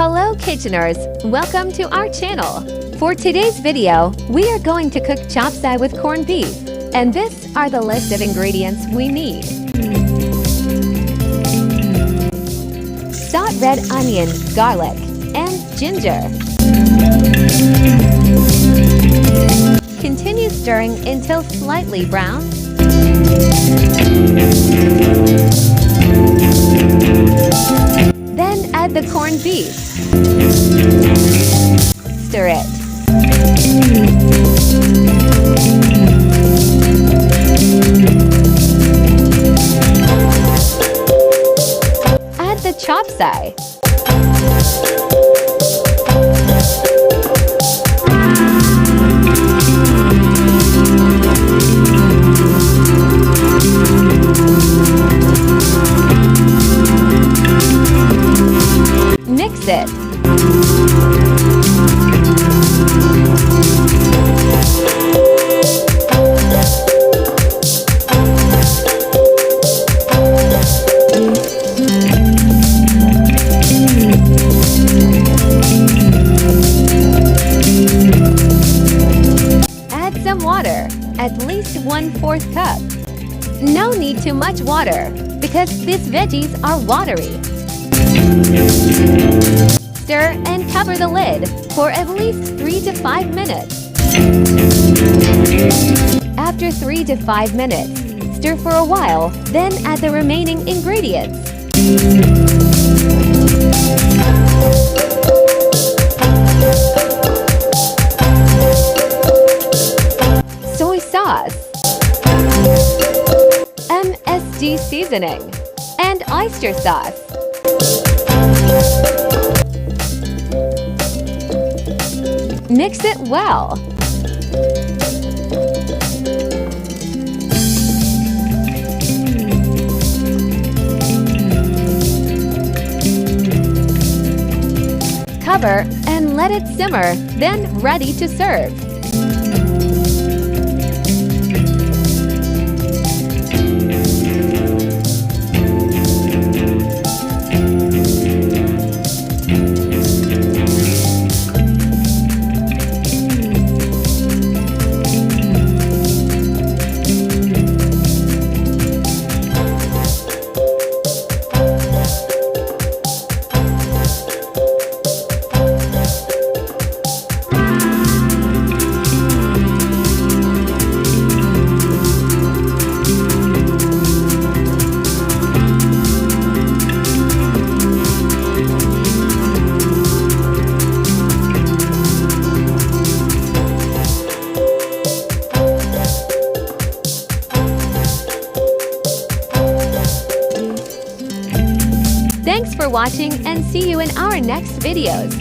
Hello Kitcheners, welcome to our channel. For today's video, we are going to cook chopsuey with corned beef, and this are the list of ingredients we need. Salt, red onion, garlic, and ginger. Continue stirring until slightly brown. Then add the corned beef. Stir it. Add the chopsuey. Mix it. Add some water, at least 1/4 cup. No need too much water, because these veggies are watery. Stir and cover the lid for at least 3 to 5 minutes. After 3 to 5 minutes, stir for a while, then add the remaining ingredients. Soy sauce, MSG seasoning, and oyster sauce. Mix it well. Cover and let it simmer, then ready to serve. Thanks for watching and see you in our next videos.